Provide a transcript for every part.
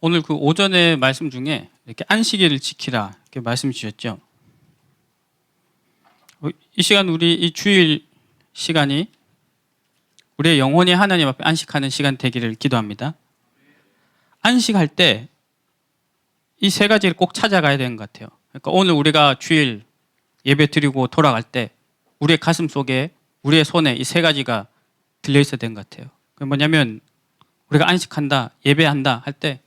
오늘 그 오전에 말씀 중에 이렇게 안식일을 지키라 이렇게 말씀 주셨죠. 이 시간 우리 이 주일 시간이 우리의 영혼이 하나님 앞에 안식하는 시간 되기를 기도합니다. 안식할 때 이 세 가지를 꼭 찾아가야 되는 것 같아요. 그러니까 오늘 우리가 주일 예배 드리고 돌아갈 때 우리의 가슴 속에 우리의 손에 이 세 가지가 들려 있어야 되는 것 같아요. 그게 뭐냐면 우리가 안식한다, 예배한다 할 때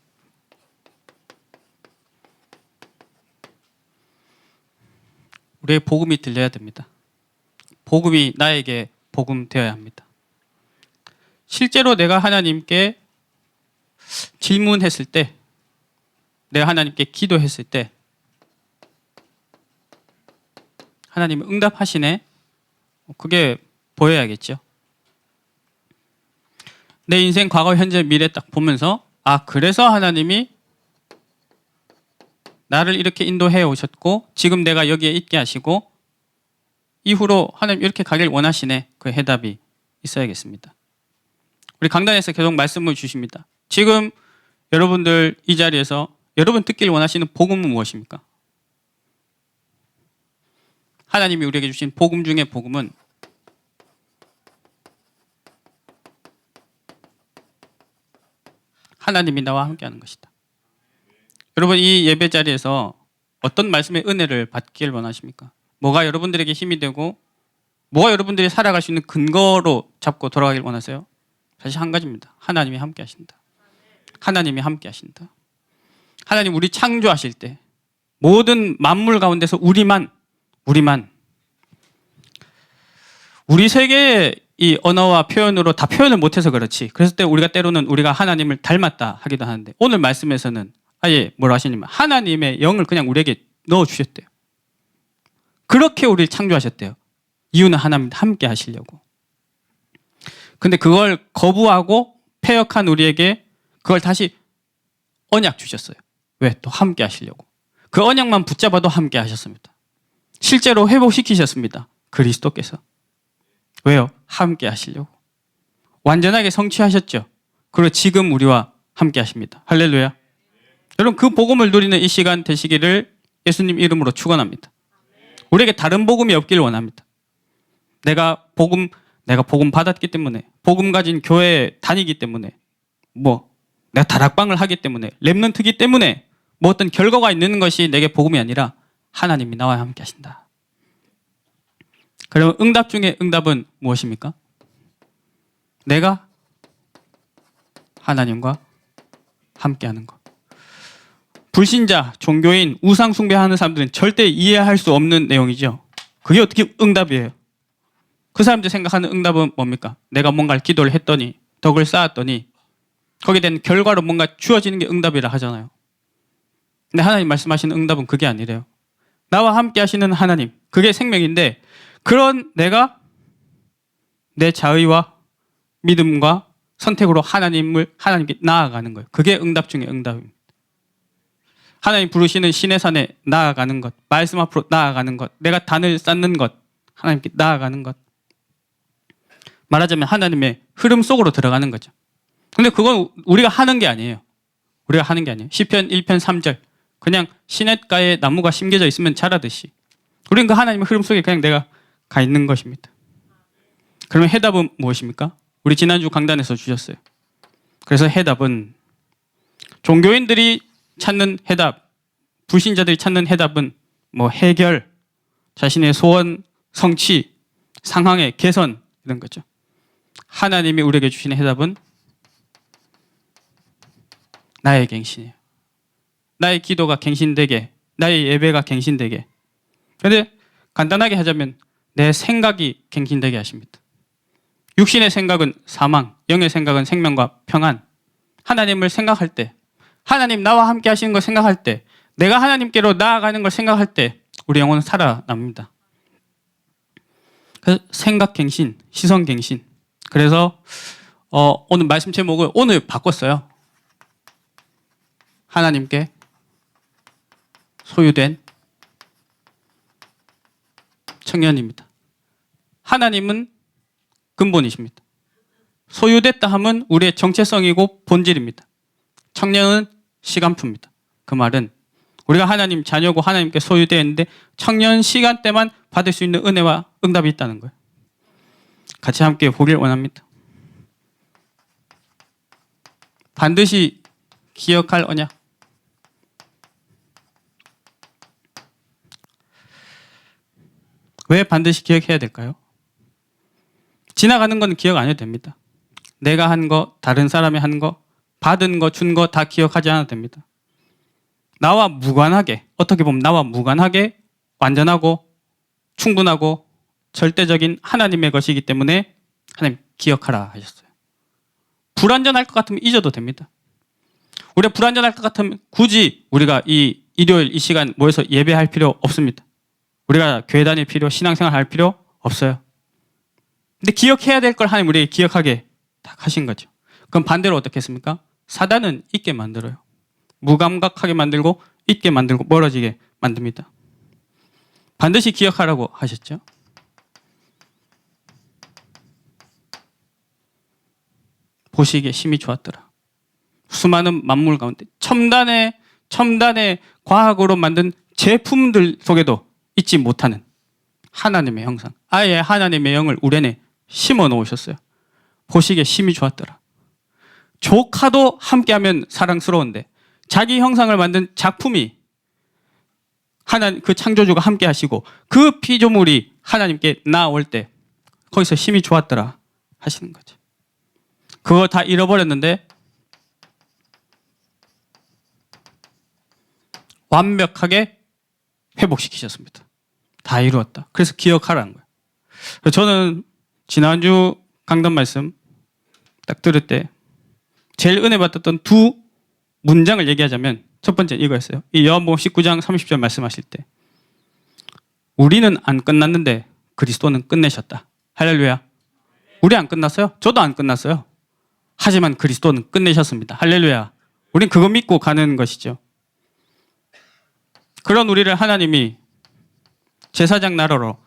우리의 복음이 들려야 됩니다. 복음이 나에게 복음 되어야 합니다. 실제로 내가 하나님께 질문했을 때, 내가 하나님께 기도했을 때 하나님은 응답하시네. 그게 보여야겠죠. 내 인생 과거, 현재, 미래 딱 보면서 그래서 하나님이 나를 이렇게 인도해 오셨고 지금 내가 여기에 있게 하시고 이후로 하나님 이렇게 가길 원하시네. 그 해답이 있어야겠습니다. 우리 강단에서 계속 말씀을 주십니다. 지금 여러분들 이 자리에서 여러분 듣길 원하시는 복음은 무엇입니까? 하나님이 우리에게 주신 복음 중에 복음은 하나님이 나와 함께하는 것이다. 여러분 이 예배 자리에서 어떤 말씀의 은혜를 받길 원하십니까? 뭐가 여러분들에게 힘이 되고 뭐가 여러분들이 살아갈 수 있는 근거로 잡고 돌아가길 원하세요? 사실 한 가지입니다. 하나님이 함께 하신다. 하나님이 함께 하신다. 하나님 우리 창조하실 때 모든 만물 가운데서 우리만 우리 세계의 이 언어와 표현으로 다 표현을 못해서 그렇지. 그래서 때 우리가 때로는 우리가 하나님을 닮았다 하기도 하는데 오늘 말씀에서는 아예 뭐라 하시냐면 하나님의 영을 그냥 우리에게 넣어주셨대요. 그렇게 우리를 창조하셨대요. 이유는 하나님 함께 하시려고. 근데 그걸 거부하고 패역한 우리에게 그걸 다시 언약 주셨어요. 왜? 또 함께 하시려고. 그 언약만 붙잡아도 함께 하셨습니다. 실제로 회복시키셨습니다. 그리스도께서. 왜요? 함께 하시려고. 완전하게 성취하셨죠. 그리고 지금 우리와 함께 하십니다. 할렐루야. 여러분 그 복음을 누리는 이 시간 되시기를 예수님 이름으로 축원합니다. 우리에게 다른 복음이 없기를 원합니다. 내가 복음 받았기 때문에 복음 가진 교회에 다니기 때문에 내가 다락방을 하기 때문에 렘넌트기 때문에 어떤 결과가 있는 것이 내게 복음이 아니라 하나님이 나와 함께 하신다. 그러면 응답 중에 응답은 무엇입니까? 내가 하나님과 함께하는 것. 불신자, 종교인, 우상 숭배하는 사람들은 절대 이해할 수 없는 내용이죠. 그게 어떻게 응답이에요? 그 사람들이 생각하는 응답은 뭡니까? 내가 뭔가를 기도를 했더니 덕을 쌓았더니 거기에 대한 결과로 뭔가 주어지는 게 응답이라 하잖아요. 근데 하나님 말씀하시는 응답은 그게 아니래요. 나와 함께 하시는 하나님, 그게 생명인데 그런 내가 내 자의와 믿음과 선택으로 하나님께 나아가는 거예요. 그게 응답 중에 응답입니다. 하나님 부르시는 신의 산에 나아가는 것, 말씀 앞으로 나아가는 것, 내가 단을 쌓는 것, 하나님께 나아가는 것. 말하자면 하나님의 흐름 속으로 들어가는 거죠. 근데 그건 우리가 하는 게 아니에요. 시편 1편 3절. 그냥 시냇가에 나무가 심겨져 있으면 자라듯이. 우리는 그 하나님의 흐름 속에 그냥 내가 가 있는 것입니다. 그러면 해답은 무엇입니까? 우리 지난주 강단에서 주셨어요. 그래서 해답은 종교인들이 찾는 해답, 불신자들이 찾는 해답은 해결, 자신의 소원, 성취, 상황의 개선 이런 거죠. 하나님이 우리에게 주시는 해답은 나의 갱신이에요. 나의 기도가 갱신되게, 나의 예배가 갱신되게. 그런데 간단하게 하자면 내 생각이 갱신되게 하십니다. 육신의 생각은 사망, 영의 생각은 생명과 평안. 하나님을 생각할 때, 하나님 나와 함께 하시는 걸 생각할 때, 내가 하나님께로 나아가는 걸 생각할 때 우리 영혼은 살아납니다. 그래서 생각 갱신, 시선 갱신. 그래서 오늘 말씀 제목을 오늘 바꿨어요. 하나님께 소유된 청년입니다. 하나님은 근본이십니다. 소유됐다 함은 우리의 정체성이고 본질입니다. 청년은 시간표입니다. 그 말은 우리가 하나님 자녀고 하나님께 소유되어 있는데 청년 시간대만 받을 수 있는 은혜와 응답이 있다는 거예요. 같이 함께 보길 원합니다. 반드시 기억할 언약. 왜 반드시 기억해야 될까요? 지나가는 건 기억 안 해도 됩니다. 내가 한 거, 다른 사람이 한 거, 받은 거, 준 거 다 기억하지 않아도 됩니다. 나와 무관하게, 어떻게 보면 나와 무관하게 완전하고 충분하고 절대적인 하나님의 것이기 때문에 하나님 기억하라 하셨어요. 불완전할 것 같으면 잊어도 됩니다. 우리가 불완전할 것 같으면 굳이 우리가 이 일요일 이 시간 모여서 예배할 필요 없습니다. 우리가 교회 다닐 필요, 신앙생활 할 필요 없어요. 근데 기억해야 될 걸 하나님 우리에게 기억하게 딱 하신 거죠. 그럼 반대로 어떻게 했습니까? 사단은 잊게 만들어요. 무감각하게 만들고 잊게 만들고 멀어지게 만듭니다. 반드시 기억하라고 하셨죠. 보시기에 심히 좋았더라. 수많은 만물 가운데 첨단의 과학으로 만든 제품들 속에도 잊지 못하는 하나님의 형상, 아예 하나님의 영을 우리 안에 심어 놓으셨어요. 보시기에 심히 좋았더라. 조카도 함께하면 사랑스러운데 자기 형상을 만든 작품이 하나님 그 창조주가 함께 하시고 그 피조물이 하나님께 나올 때 거기서 심히 좋았더라 하시는 거죠. 그거 다 잃어버렸는데 완벽하게 회복시키셨습니다. 다 이루었다. 그래서 기억하라는 거예요. 저는 지난주 강단 말씀 딱 들을 때 제일 은혜 받았던 두 문장을 얘기하자면 첫 번째 이거였어요. 이 요한복음 19장 30절 말씀하실 때 우리는 안 끝났는데 그리스도는 끝내셨다. 할렐루야. 우리 안 끝났어요? 저도 안 끝났어요. 하지만 그리스도는 끝내셨습니다. 할렐루야. 우린 그거 믿고 가는 것이죠. 그런 우리를 하나님이 제사장 나라로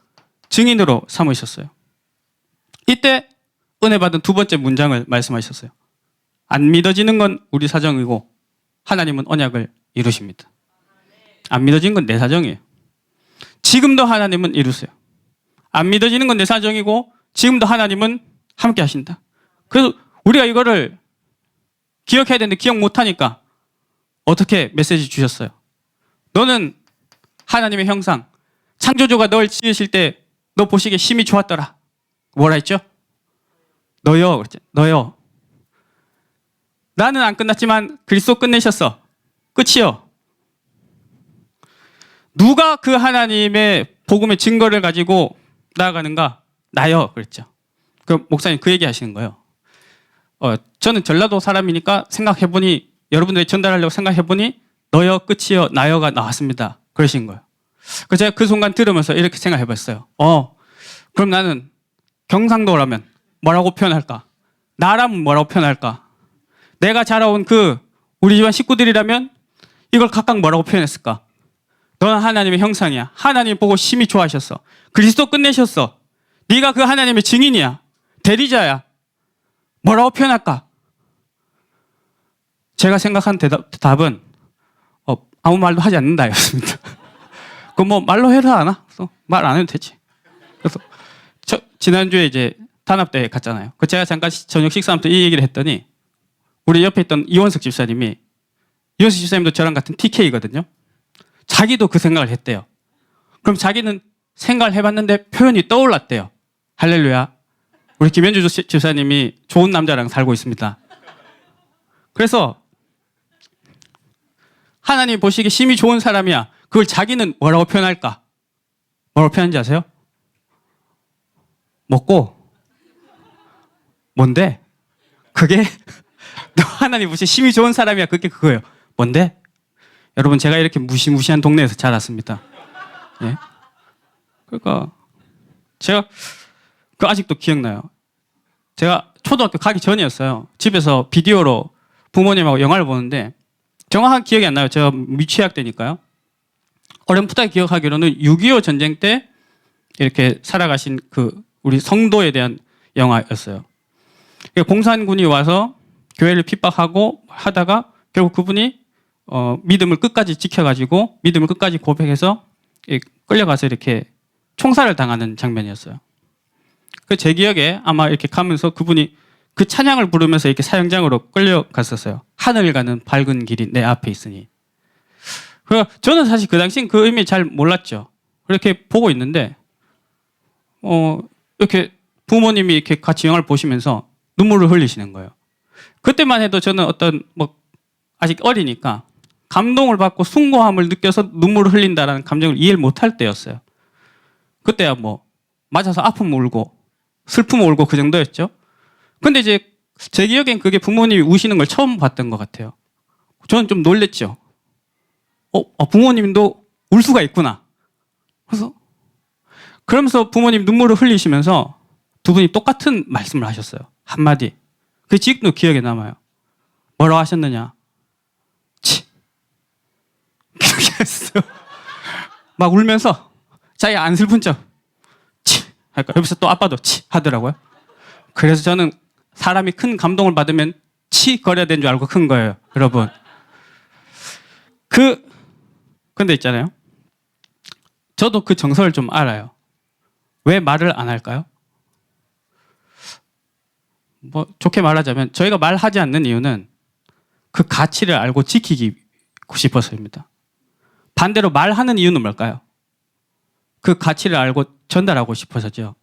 증인으로 삼으셨어요. 이때 은혜 받은 두 번째 문장을 말씀하셨어요. 안 믿어지는 건 우리 사정이고 하나님은 언약을 이루십니다. 안 믿어지는 건 내 사정이에요. 지금도 하나님은 이루세요. 안 믿어지는 건 내 사정이고 지금도 하나님은 함께 하신다. 그래서 우리가 이거를 기억해야 되는데 기억 못하니까 어떻게 메시지 주셨어요? 너는 하나님의 형상, 창조주가 널 지으실 때 너 보시기에 심히 좋았더라. 뭐라 했죠? 너요. 그랬죠. 너요. 나는 안 끝났지만 그리스도 끝내셨어. 끝이요. 누가 그 하나님의 복음의 증거를 가지고 나아가는가? 나요. 그랬죠. 그 목사님 그 얘기 하시는 거예요. 저는 전라도 사람이니까 생각해보니 여러분들이 전달하려고 생각해보니 너요, 끝이요, 나요가 나왔습니다. 그러신 거예요. 그래서 제가 그 순간 들으면서 이렇게 생각해봤어요. 그럼 나는 경상도라면 뭐라고 표현할까? 나라면 뭐라고 표현할까? 내가 자라온 우리 집안 식구들이라면 이걸 각각 뭐라고 표현했을까? 너는 하나님의 형상이야. 하나님 보고 심히 좋아하셨어. 그리스도 끝내셨어. 네가 그 하나님의 증인이야. 대리자야. 뭐라고 표현할까? 제가 생각한 답은 아무 말도 하지 않는다였습니다. 그럼 뭐 말로 해도 하나? 말 안 해도 되지. 그래서 지난주에 이제 단합대회 갔잖아요. 제가 잠깐 저녁 식사하면서 이 얘기를 했더니 우리 옆에 있던 이원석 집사님이 이원석 집사님도 저랑 같은 TK거든요. 자기도 그 생각을 했대요. 그럼 자기는 생각을 해봤는데 표현이 떠올랐대요. 할렐루야. 우리 김현주 집사님이 좋은 남자랑 살고 있습니다. 그래서 하나님 보시기에 심히 좋은 사람이야. 그걸 자기는 뭐라고 표현할까? 뭐라고 표현하는지 아세요? 먹고. 뭔데? 그게 너 하나님 보시기에 심히 좋은 사람이야. 그게 그거예요. 뭔데? 여러분 제가 이렇게 무시무시한 동네에서 자랐습니다. 예? 그러니까 제가 아직도 기억나요. 제가 초등학교 가기 전이었어요. 집에서 비디오로 부모님하고 영화를 보는데 정확한 기억이 안 나요. 제가 미취학 때니까요. 어렴풋하게 기억하기로는 6.25 전쟁 때 이렇게 살아가신 우리 성도에 대한 영화였어요. 공산군이 와서 교회를 핍박하고 하다가 결국 그분이 믿음을 끝까지 지켜가지고 믿음을 끝까지 고백해서 끌려가서 이렇게 총살을 당하는 장면이었어요. 그 제 기억에 아마 이렇게 가면서 그분이 그 찬양을 부르면서 이렇게 사형장으로 끌려갔었어요. 하늘 가는 밝은 길이 내 앞에 있으니. 저는 사실 그 당시엔 그 의미 잘 몰랐죠. 이렇게 보고 있는데 이렇게 부모님이 이렇게 같이 영화를 보시면서 눈물을 흘리시는 거예요. 그때만 해도 저는 아직 어리니까 감동을 받고 숭고함을 느껴서 눈물을 흘린다라는 감정을 이해를 못할 때였어요. 그때야 맞아서 아픔 울고 슬픔 울고 그 정도였죠. 근데 이제 제 기억엔 그게 부모님이 우시는 걸 처음 봤던 것 같아요. 저는 좀 놀랬죠. 부모님도 울 수가 있구나. 그러면서 부모님 눈물을 흘리시면서 두 분이 똑같은 말씀을 하셨어요. 한마디. 그게 지금도 기억에 남아요. 뭐라고 하셨느냐? 치. 그렇게 했어요. 막 울면서 자기가 안 슬픈 척. 치. 할까? 옆에서 또 아빠도 치 하더라고요. 그래서 저는 사람이 큰 감동을 받으면 치 거려야 되는 줄 알고 큰 거예요. 여러분. 근데 있잖아요. 저도 그 정서를 좀 알아요. 왜 말을 안 할까요? 좋게 말하자면 저희가 말하지 않는 이유는 그 가치를 알고 지키기 싶어서입니다. 반대로 말하는 이유는 뭘까요? 그 가치를 알고 전달하고 싶어서죠.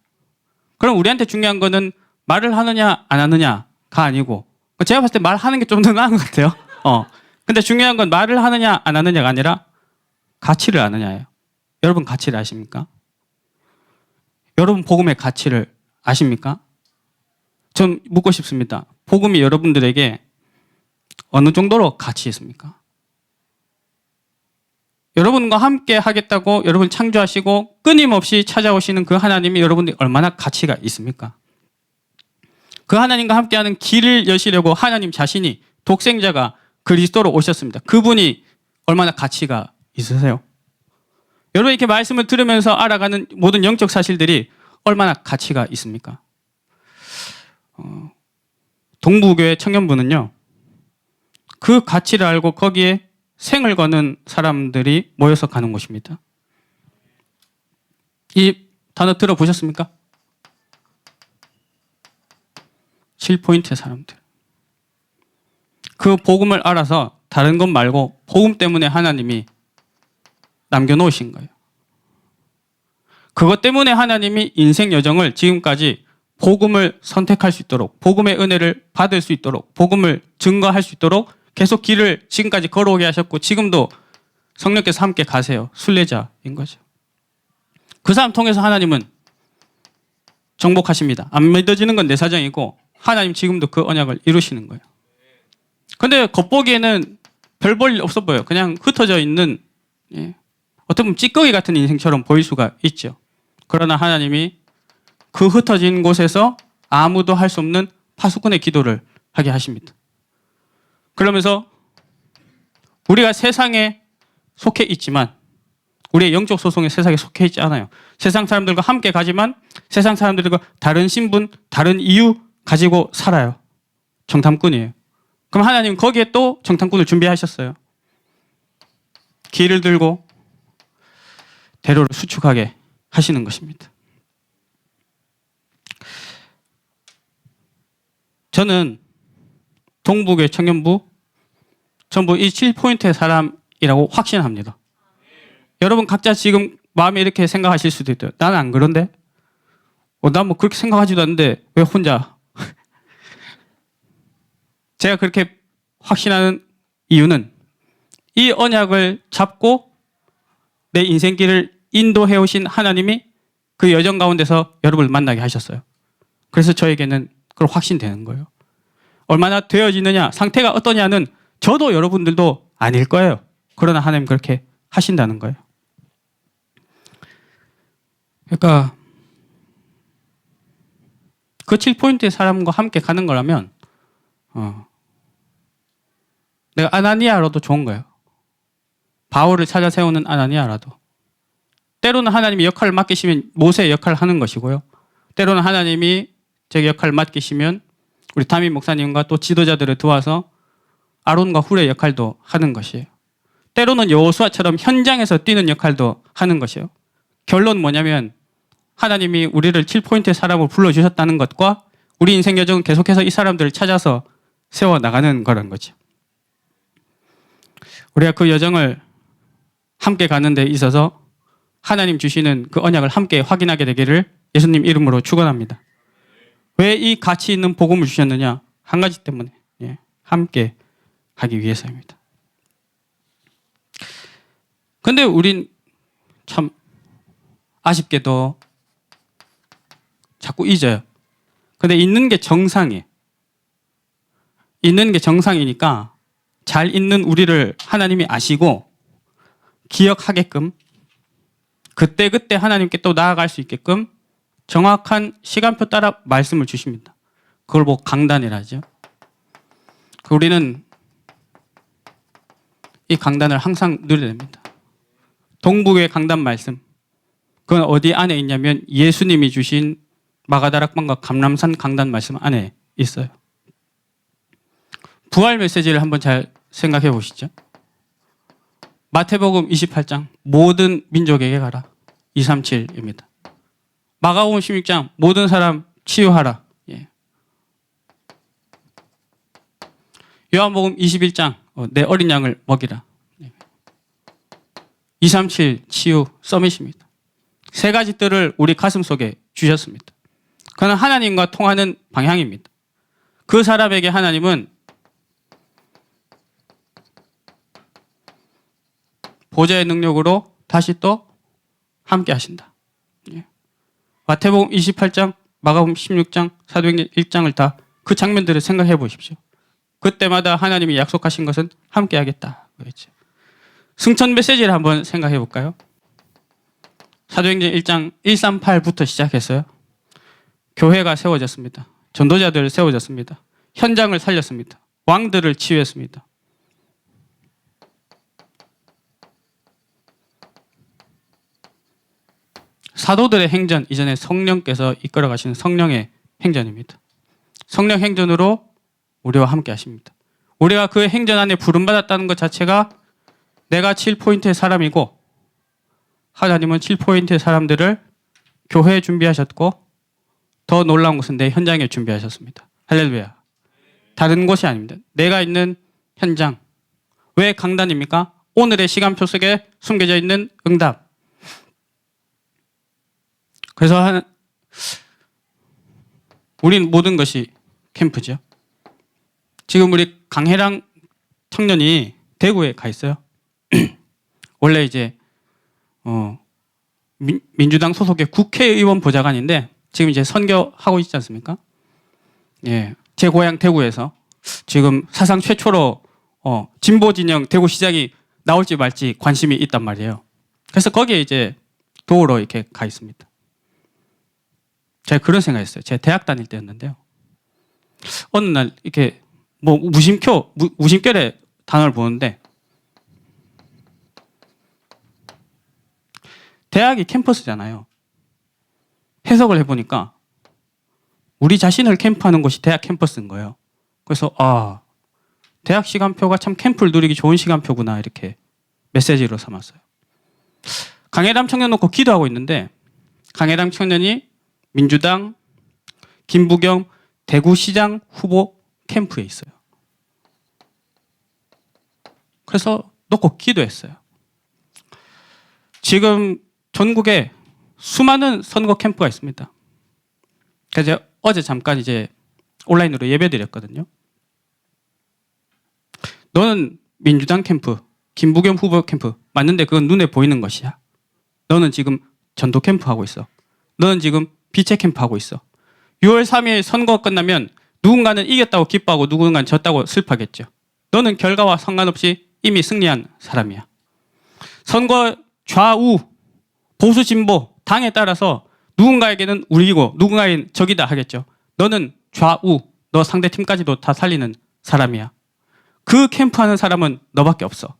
그럼 우리한테 중요한 거는 말을 하느냐 안 하느냐가 아니고 제가 봤을 때 말하는 게 좀 더 나은 것 같아요. 근데 중요한 건 말을 하느냐 안 하느냐가 아니라 가치를 아느냐예요. 여러분 가치를 아십니까? 여러분 복음의 가치를 아십니까? 전 묻고 싶습니다. 복음이 여러분들에게 어느 정도로 가치 있습니까? 여러분과 함께 하겠다고 여러분 창조하시고 끊임없이 찾아오시는 그 하나님이 여러분들이 얼마나 가치가 있습니까? 그 하나님과 함께하는 길을 여시려고 하나님 자신이 독생자가 그리스도로 오셨습니다. 그분이 얼마나 가치가 있으세요? 여러분 이렇게 말씀을 들으면서 알아가는 모든 영적 사실들이 얼마나 가치가 있습니까? 동부교회 청년부는요. 그 가치를 알고 거기에 생을 거는 사람들이 모여서 가는 곳입니다. 이 단어 들어보셨습니까? 7포인트의 사람들. 그 복음을 알아서 다른 것 말고 복음 때문에 하나님이 남겨놓으신 거예요. 그것 때문에 하나님이 인생 여정을 지금까지 복음을 선택할 수 있도록 복음의 은혜를 받을 수 있도록 복음을 증거할 수 있도록 계속 길을 지금까지 걸어오게 하셨고 지금도 성령께서 함께 가세요. 순례자인 거죠. 그 사람 통해서 하나님은 정복하십니다. 안 믿어지는 건 내 사정이고 하나님 지금도 그 언약을 이루시는 거예요. 근데 겉보기에는 별 볼 일 없어 보여요. 그냥 흩어져 있는 어떻게 보면 찌꺼기 같은 인생처럼 보일 수가 있죠. 그러나 하나님이 그 흩어진 곳에서 아무도 할 수 없는 파수꾼의 기도를 하게 하십니다. 그러면서 우리가 세상에 속해 있지만 우리의 영적 소송에 세상에 속해 있지 않아요. 세상 사람들과 함께 가지만 세상 사람들과 다른 신분, 다른 이유 가지고 살아요. 정탐꾼이에요. 그럼 하나님 거기에 또 정탐꾼을 준비하셨어요. 길을 들고 대로를 수축하게 하시는 것입니다. 저는 동부교회 청년부 전부 이 7포인트의 사람이라고 확신합니다. 여러분 각자 지금 마음에 이렇게 생각하실 수도 있어요. 나는 안 그런데? 난 뭐 그렇게 생각하지도 않는데 왜 혼자? 제가 그렇게 확신하는 이유는 이 언약을 잡고 내 인생길을 인도해 오신 하나님이 그 여정 가운데서 여러분을 만나게 하셨어요. 그래서 저에게는 그걸 확신되는 거예요. 얼마나 되어지느냐, 상태가 어떠냐는 저도 여러분들도 아닐 거예요. 그러나 하나님 그렇게 하신다는 거예요. 그러니까 그 7포인트의 사람과 함께 가는 거라면 내가 아나니아라도 좋은 거예요. 바울을 찾아 세우는 아나니아라도. 때로는 하나님이 역할을 맡기시면 모세의 역할을 하는 것이고요. 때로는 하나님이 제게 역할을 맡기시면 우리 담임 목사님과 또 지도자들을 도와서 아론과 훌의 역할도 하는 것이에요. 때로는 여호수아처럼 현장에서 뛰는 역할도 하는 것이요. 결론 뭐냐면 하나님이 우리를 7포인트의 사람으로 불러주셨다는 것과 우리 인생 여정은 계속해서 이 사람들을 찾아서 세워나가는 거라는 거죠. 우리가 그 여정을 함께 가는 데 있어서 하나님 주시는 그 언약을 함께 확인하게 되기를 예수님 이름으로 축원합니다. 왜 이 가치 있는 복음을 주셨느냐? 한 가지 때문에 함께 하기 위해서입니다. 근데 우린 참 아쉽게도 자꾸 잊어요. 근데 있는 게 정상이에요. 있는 게 정상이니까 잘 있는 우리를 하나님이 아시고 기억하게끔 그때그때 하나님께 또 나아갈 수 있게끔 정확한 시간표 따라 말씀을 주십니다. 그걸 보고 강단이라 하죠. 우리는 이 강단을 항상 누려야 됩니다. 동북의 강단 말씀. 그건 어디 안에 있냐면 예수님이 주신 마가다락방과 감람산 강단 말씀 안에 있어요. 부활 메시지를 한번 잘 생각해 보시죠. 마태복음 28장 모든 민족에게 가라. 237입니다. 마가복음 16장 모든 사람 치유하라. 요한복음 21장 내 어린 양을 먹이라. 237 치유 서밋입니다. 세 가지 뜰을 우리 가슴 속에 주셨습니다. 그는 하나님과 통하는 방향입니다. 그 사람에게 하나님은 보좌의 능력으로 다시 또 함께 하신다. 마태복음 28장, 마가복음 16장, 사도행전 1장을 다 그 장면들을 생각해 보십시오. 그때마다 하나님이 약속하신 것은 함께 하겠다. 그랬죠. 승천 메시지를 한번 생각해 볼까요? 사도행전 1장 138부터 시작했어요. 교회가 세워졌습니다. 전도자들 세워졌습니다. 현장을 살렸습니다. 왕들을 치유했습니다. 사도들의 행전, 이전에 성령께서 이끌어 가시는 성령의 행전입니다. 성령 행전으로 우리와 함께 하십니다. 우리가 그 행전 안에 부름받았다는 것 자체가 내가 7포인트의 사람이고 하나님은 7포인트의 사람들을 교회에 준비하셨고 더 놀라운 것은 내 현장에 준비하셨습니다. 할렐루야. 다른 곳이 아닙니다. 내가 있는 현장. 왜 강단입니까? 오늘의 시간표 속에 숨겨져 있는 응답. 그래서 우린 모든 것이 캠프죠. 지금 우리 강혜랑 청년이 대구에 가 있어요. 원래 이제 민주당 소속의 국회의원 보좌관인데 지금 이제 선교하고 있지 않습니까? 예, 제 고향 대구에서 지금 사상 최초로 진보 진영 대구시장이 나올지 말지 관심이 있단 말이에요. 그래서 거기에 이제 도우러 이렇게 가 있습니다. 제가 그런 생각했어요. 제가 대학 다닐 때였는데요. 어느 날 이렇게 뭐 무심결에 단어를 보는데 대학이 캠퍼스잖아요. 해석을 해보니까 우리 자신을 캠프하는 곳이 대학 캠퍼스인 거예요. 그래서 대학 시간표가 참 캠프를 누리기 좋은 시간표구나 이렇게 메시지로 삼았어요. 강해람 청년 놓고 기도하고 있는데 강해람 청년이 민주당 김부겸 대구시장 후보 캠프에 있어요. 그래서 놓고 기도했어요. 지금 전국에 수많은 선거 캠프가 있습니다. 그래서 어제 잠깐 이제 온라인으로 예배드렸거든요. 너는 민주당 캠프, 김부겸 후보 캠프 맞는데 그건 눈에 보이는 것이야. 너는 지금 전도 캠프 하고 있어. 너는 지금 빛의 캠프 하고 있어. 6월 3일 선거가 끝나면 누군가는 이겼다고 기뻐하고 누군가는 졌다고 슬퍼하겠죠. 너는 결과와 상관없이 이미 승리한 사람이야. 선거 좌우, 보수 진보, 당에 따라서 누군가에게는 우리고 누군가에게는 적이다 하겠죠. 너는 좌우, 너 상대 팀까지도 다 살리는 사람이야. 그 캠프하는 사람은 너밖에 없어.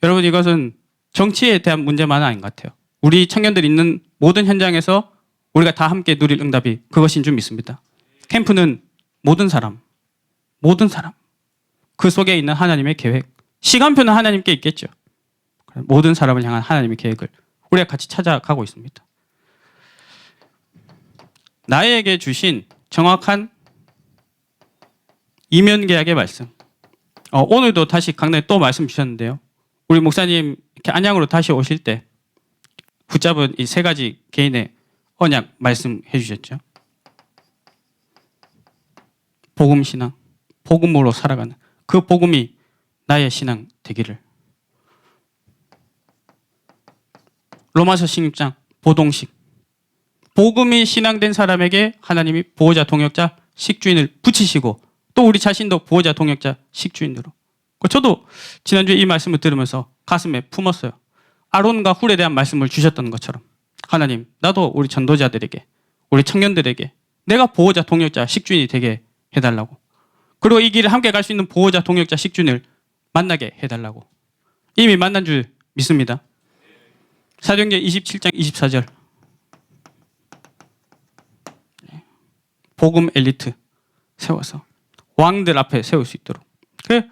여러분 이것은 정치에 대한 문제만은 아닌 것 같아요. 우리 청년들 있는 모든 현장에서 우리가 다 함께 누릴 응답이 그것인 줄 믿습니다. 캠프는 모든 사람 그 속에 있는 하나님의 계획, 시간표는 하나님께 있겠죠. 모든 사람을 향한 하나님의 계획을 우리가 같이 찾아가고 있습니다. 나에게 주신 정확한 이면계약의 말씀. 오늘도 다시 강단에 또 말씀 주셨는데요. 우리 목사님 이렇게 안양으로 다시 오실 때 붙잡은 이 세 가지 개인의 언약 말씀해 주셨죠. 복음 신앙, 복음으로 살아가는 그 복음이 나의 신앙 되기를. 로마서 16장 보동식. 복음이 신앙된 사람에게 하나님이 보호자, 동역자, 식주인을 붙이시고 또 우리 자신도 보호자, 동역자, 식주인으로. 저도 지난주에 이 말씀을 들으면서 가슴에 품었어요. 아론과 훌에 대한 말씀을 주셨던 것처럼 하나님, 나도 우리 전도자들에게, 우리 청년들에게 내가 보호자, 동역자, 식주인이 되게 해달라고. 그리고 이 길을 함께 갈 수 있는 보호자, 동역자, 식주인을 만나게 해달라고. 이미 만난 줄 믿습니다. 사도행전 27장 24절. 복음 엘리트 세워서 왕들 앞에 세울 수 있도록. 그래,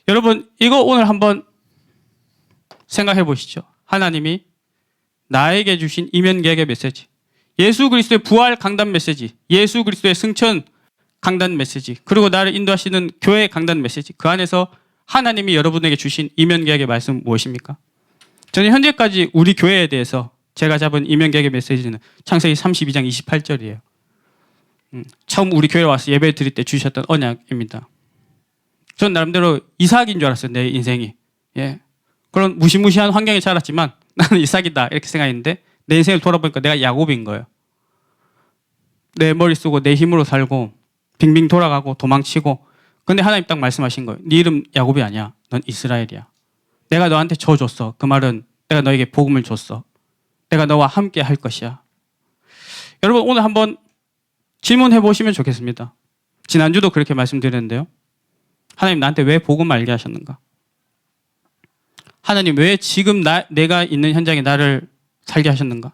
여러분 이거 오늘 한번 생각해 보시죠. 하나님이 나에게 주신 이면계약의 메시지, 예수 그리스도의 부활 강단 메시지, 예수 그리스도의 승천 강단 메시지, 그리고 나를 인도하시는 교회 강단 메시지, 그 안에서 하나님이 여러분에게 주신 이면계약의 말씀 무엇입니까? 저는 현재까지 우리 교회에 대해서 제가 잡은 이면계약의 메시지는 창세기 32장 28절이에요. 처음 우리 교회에 와서 예배 드릴 때 주셨던 언약입니다. 전 나름대로 이삭인 줄 알았어요. 내 인생이. 예. 그런 무시무시한 환경에 자랐지만 나는 이삭이다 이렇게 생각했는데 내 인생을 돌아보니까 내가 야곱인 거예요. 내 머리 쓰고 내 힘으로 살고 빙빙 돌아가고 도망치고. 근데 하나님 딱 말씀하신 거예요. 네 이름 야곱이 아니야. 넌 이스라엘이야. 내가 너한테 줘 줬어. 그 말은 내가 너에게 복음을 줬어. 내가 너와 함께 할 것이야. 여러분 오늘 한번 질문해 보시면 좋겠습니다. 지난주도 그렇게 말씀드렸는데요. 하나님 나한테 왜 복음 알게 하셨는가? 하나님 왜 지금 내가 있는 현장에 나를 살게 하셨는가?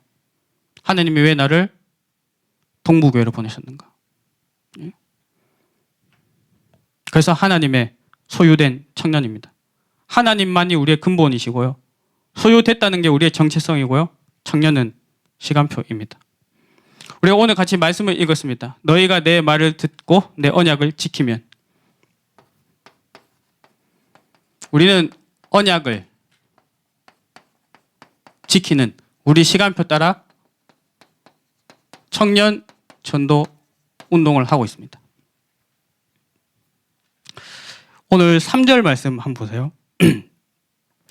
하나님이 왜 나를 동부교회로 보내셨는가? 그래서 하나님의 소유된 청년입니다. 하나님만이 우리의 근본이시고요. 소유됐다는 게 우리의 정체성이고요. 청년은 시간표입니다. 우리가 오늘 같이 말씀을 읽었습니다. 너희가 내 말을 듣고 내 언약을 지키면. 우리는 언약을 지키는 우리 시간표 따라 청년 전도 운동을 하고 있습니다. 오늘 3절 말씀 한번 보세요.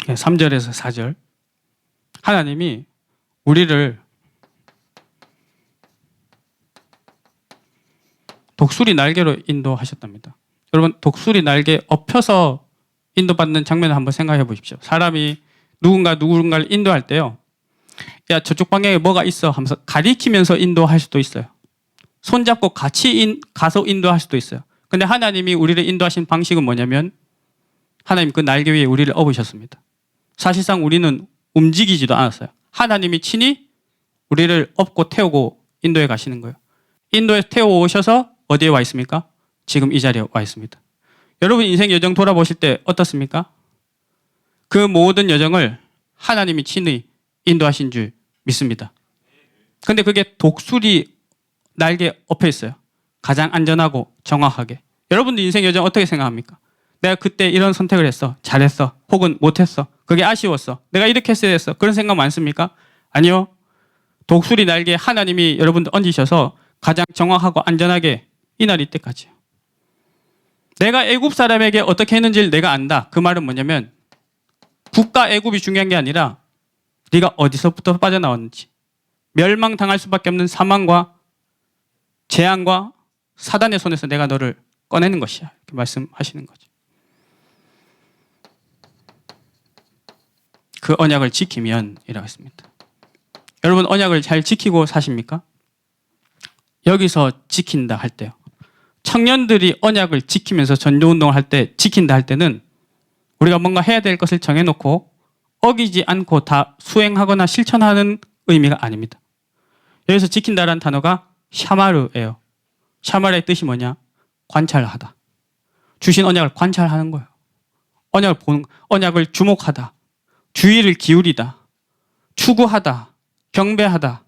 3절에서 4절. 하나님이 우리를 독수리 날개로 인도하셨답니다. 여러분 독수리 날개에 엎혀서 인도받는 장면을 한번 생각해 보십시오. 사람이 누군가를 인도할 때요. 야 저쪽 방향에 뭐가 있어 하면서 가리키면서 인도할 수도 있어요. 손잡고 같이 가서 인도할 수도 있어요. 근데 하나님이 우리를 인도하신 방식은 뭐냐면 하나님 그 날개 위에 우리를 업으셨습니다. 사실상 우리는 움직이지도 않았어요. 하나님이 친히 우리를 업고 태우고 인도에 가시는 거예요. 인도에 태워오셔서 어디에 와 있습니까? 지금 이 자리에 와 있습니다. 여러분 인생 여정 돌아보실 때 어떻습니까? 그 모든 여정을 하나님이 친히 인도하신 줄 믿습니다. 근데 그게 독수리 날개에 엎여 있어요. 가장 안전하고 정확하게. 여러분들 인생 여정 어떻게 생각합니까? 내가 그때 이런 선택을 했어. 잘했어. 혹은 못했어. 그게 아쉬웠어. 내가 이렇게 했어야 했어. 그런 생각 많습니까? 아니요. 독수리 날개에 하나님이 여러분들 얹으셔서 가장 정확하고 안전하게 이날 이때까지요. 내가 애굽 사람에게 어떻게 했는지를 내가 안다. 그 말은 뭐냐면 국가 애굽이 중요한 게 아니라 네가 어디서부터 빠져나왔는지, 멸망당할 수밖에 없는 사망과 재앙과 사단의 손에서 내가 너를 꺼내는 것이야. 이렇게 말씀하시는 거죠. 그 언약을 지키면 이라고 했습니다. 여러분 언약을 잘 지키고 사십니까? 여기서 지킨다 할 때요. 청년들이 언약을 지키면서 전도운동을 할 때 지킨다 할 때는 우리가 뭔가 해야 될 것을 정해놓고 어기지 않고 다 수행하거나 실천하는 의미가 아닙니다. 여기서 지킨다라는 단어가 샤마르예요. 샤마르의 뜻이 뭐냐? 관찰하다. 주신 언약을 관찰하는 거예요. 언약을 주목하다, 주의를 기울이다, 추구하다, 경배하다.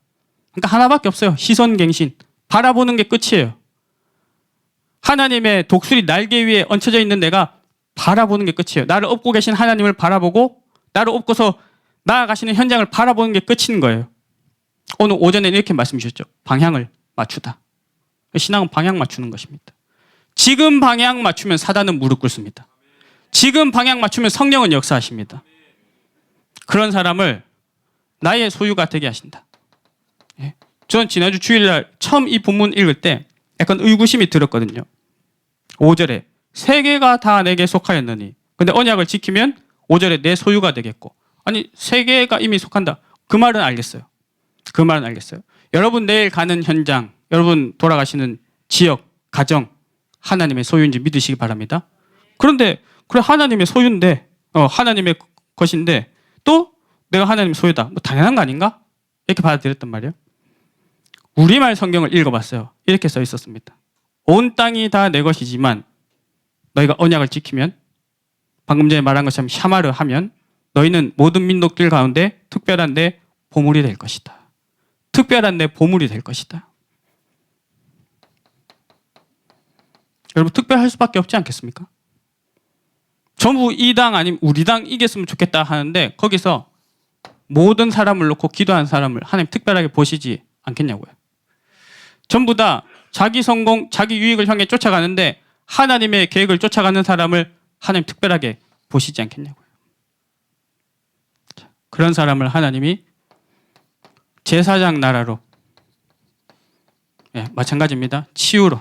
그러니까 하나밖에 없어요. 시선갱신. 바라보는 게 끝이에요. 하나님의 독수리 날개 위에 얹혀져 있는 내가 바라보는 게 끝이에요. 나를 업고 계신 하나님을 바라보고 나를 업고서 나아가시는 현장을 바라보는 게 끝인 거예요. 오늘 오전에 이렇게 말씀 주셨죠. 방향을 맞추다. 신앙은 방향 맞추는 것입니다. 지금 방향 맞추면 사단은 무릎 꿇습니다. 지금 방향 맞추면 성령은 역사하십니다. 그런 사람을 나의 소유가 되게 하신다. 예. 저는 지난주 주일날 처음 이 본문 읽을 때 약간 의구심이 들었거든요. 5절에 세계가 다 내게 속하였느니, 근데 언약을 지키면 5절에 내 소유가 되겠고, 아니 세계가 이미 속한다. 그 말은 알겠어요. 그 말은 알겠어요. 여러분 내일 가는 현장, 여러분 돌아가시는 지역, 가정 하나님의 소유인지 믿으시기 바랍니다. 그런데 그래 하나님의 소유인데, 하나님의 것인데 또 내가 하나님의 소유다. 뭐 당연한 거 아닌가? 이렇게 받아들였단 말이에요. 우리말 성경을 읽어봤어요. 이렇게 써 있었습니다. 온 땅이 다 내 것이지만 너희가 언약을 지키면, 방금 전에 말한 것처럼 샤마르 하면 너희는 모든 민족들 가운데 특별한 내 보물이 될 것이다. 특별한 내 보물이 될 것이다. 여러분 특별할 수밖에 없지 않겠습니까? 전부 이 당 아니면 우리 당 이겼으면 좋겠다 하는데 거기서 모든 사람을 놓고 기도한 사람을 하나님 특별하게 보시지 않겠냐고요. 전부 다 자기 성공, 자기 유익을 향해 쫓아가는데 하나님의 계획을 쫓아가는 사람을 하나님 특별하게 보시지 않겠냐고요. 그런 사람을 하나님이 제사장 나라로, 마찬가지입니다. 치유로,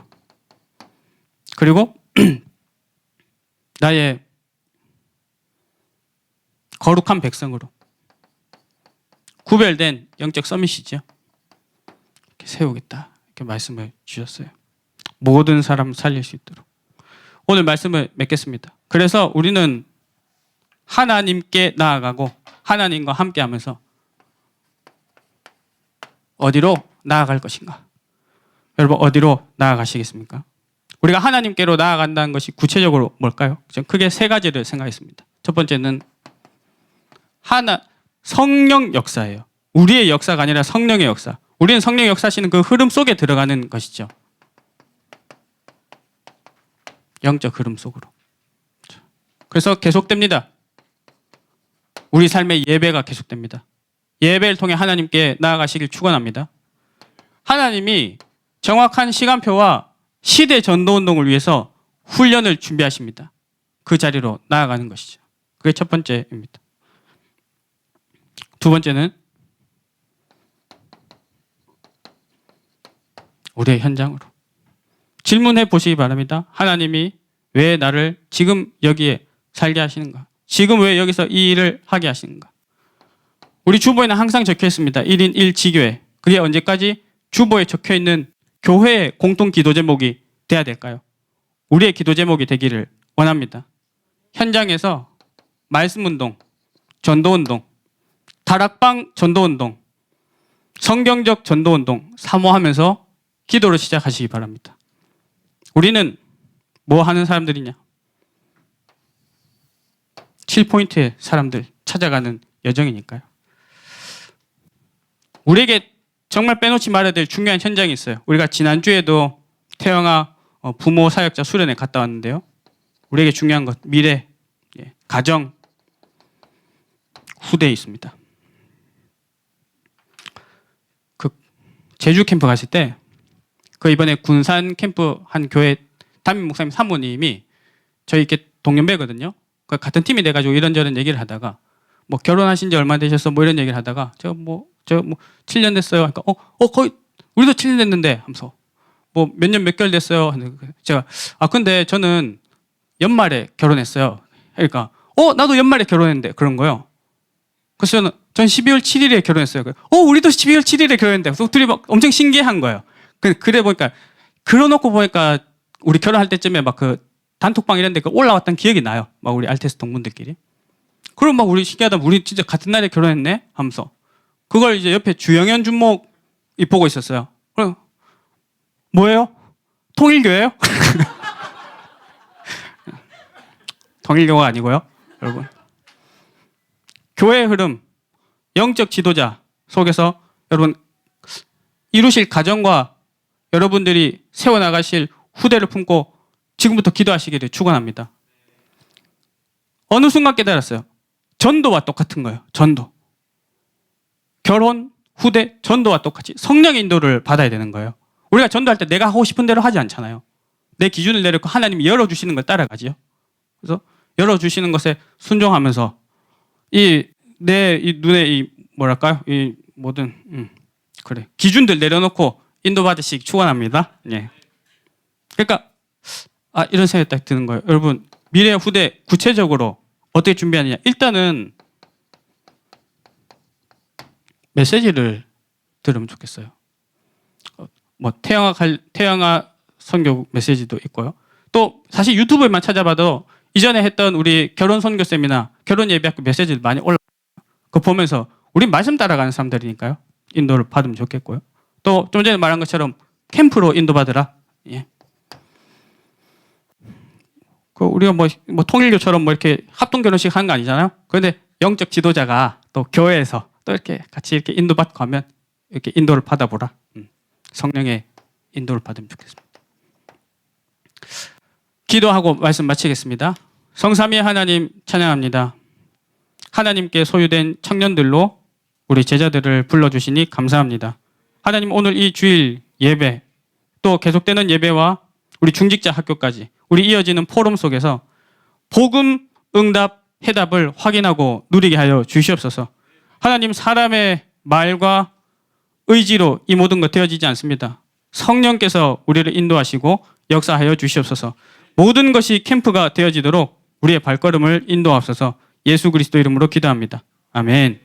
그리고 나의 거룩한 백성으로 구별된 영적 서밋이죠. 이렇게 세우겠다. 이렇게 말씀을 주셨어요. 모든 사람 살릴 수 있도록. 오늘 말씀을 맺겠습니다. 그래서 우리는 하나님께 나아가고 하나님과 함께하면서 어디로 나아갈 것인가? 여러분 어디로 나아가시겠습니까? 우리가 하나님께로 나아간다는 것이 구체적으로 뭘까요? 저는 크게 세 가지를 생각했습니다. 첫 번째는 성령 역사예요. 우리의 역사가 아니라 성령의 역사. 우리는 성령 역사하시는 그 흐름 속에 들어가는 것이죠. 영적 흐름 속으로. 그래서 계속됩니다. 우리 삶의 예배가 계속됩니다. 예배를 통해 하나님께 나아가시길 축원합니다. 하나님이 정확한 시간표와 시대 전도운동을 위해서 훈련을 준비하십니다. 그 자리로 나아가는 것이죠. 그게 첫 번째입니다. 두 번째는 우리의 현장으로 질문해 보시기 바랍니다. 하나님이 왜 나를 지금 여기에 살게 하시는가? 지금 왜 여기서 이 일을 하게 하시는가? 우리 주보에는 항상 적혀 있습니다. 1인 1지교회. 그게 언제까지 주보에 적혀 있는 교회의 공통 기도 제목이 돼야 될까요? 우리의 기도 제목이 되기를 원합니다. 현장에서 말씀운동, 전도운동, 다락방 전도운동, 성경적 전도운동 사모하면서 기도를 시작하시기 바랍니다. 우리는 뭐 하는 사람들이냐? 7포인트의 사람들 찾아가는 여정이니까요. 우리에게 정말 빼놓지 말아야 될 중요한 현장이 있어요. 우리가 지난주에도 태영아 부모 사역자 수련회 갔다 왔는데요. 우리에게 중요한 것, 미래, 가정, 후대에 있습니다. 그 제주 캠프 갔을 때 그 이번에 군산 캠프 한 교회 담임 목사님 사모님이 저희 이렇게 동년배거든요. 같은 팀이 돼가지고 이런저런 얘기를 하다가 뭐 결혼하신 지 얼마 되셔서 뭐 이런 얘기를 하다가 제가 뭐 7년 됐어요. 그러니까 거의 우리도 7년 됐는데 하면서 뭐 몇 년 몇 개월 됐어요. 제가 근데 저는 연말에 결혼했어요. 그러니까 나도 연말에 결혼했는데 그런 거요. 그래서 전 12월 7일에 결혼했어요. 우리도 12월 7일에 결혼했는데 그래서 둘이 막 엄청 신기한 거예요. 그래 보니까 그러놓고 보니까 우리 결혼할 때쯤에 막 그 단톡방 이런 데 올라왔던 기억이 나요. 막 우리 알테스 동문들끼리. 그럼 막 우리 신기하다. 우리 진짜 같은 날에 결혼했네 하면서 그걸 이제 옆에 주영현 준목이 보고 있었어요. 그럼 뭐예요? 통일교예요? 통일교가 아니고요. 여러분. 교회의 흐름, 영적 지도자 속에서 여러분 이루실 가정과 여러분들이 세워나가실 후대를 품고 지금부터 기도하시기를 축원합니다. 어느 순간 깨달았어요. 전도와 똑같은 거예요. 전도. 결혼, 후대, 전도와 똑같이 성령의 인도를 받아야 되는 거예요. 우리가 전도할 때 내가 하고 싶은 대로 하지 않잖아요. 내 기준을 내려놓고 하나님이 열어주시는 걸 따라가지요. 그래서 열어주시는 것에 순종하면서 내 눈에 뭐랄까요? 이 모든 그래 기준들 내려놓고 인도받으시기 축원합니다. 예. 그러니까 이런 생각이 딱 드는 거예요. 여러분 미래 후대 구체적으로 어떻게 준비하느냐. 일단은 메시지를 들으면 좋겠어요. 뭐 태영아 선교 메시지도 있고요. 또 사실 유튜브에만 찾아봐도 이전에 했던 우리 결혼 선교 세미나 결혼 예배학교 메시지들 많이 올라와요. 그거 보면서 우린 말씀 따라가는 사람들이니까요. 인도를 받으면 좋겠고요. 또 좀 전에 말한 것처럼 캠프로 인도받으라. 예. 우리가 뭐 통일교처럼 뭐 이렇게 합동 결혼식 하는 거 아니잖아요. 그런데 영적 지도자가 또 교회에서 또 이렇게 같이 이렇게 인도받고 가면 이렇게 인도를 받아보라. 성령의 인도를 받으면 좋겠습니다. 기도하고 말씀 마치겠습니다. 성삼위의 하나님 찬양합니다. 하나님께 소유된 청년들로 우리 제자들을 불러주시니 감사합니다. 하나님 오늘 이 주일 예배 또 계속되는 예배와 우리 중직자 학교까지 우리 이어지는 포럼 속에서 복음, 응답, 해답을 확인하고 누리게 하여 주시옵소서. 하나님 사람의 말과 의지로 이 모든 것 되어지지 않습니다. 성령께서 우리를 인도하시고 역사하여 주시옵소서. 모든 것이 캠프가 되어지도록 우리의 발걸음을 인도하옵소서. 예수 그리스도 이름으로 기도합니다. 아멘.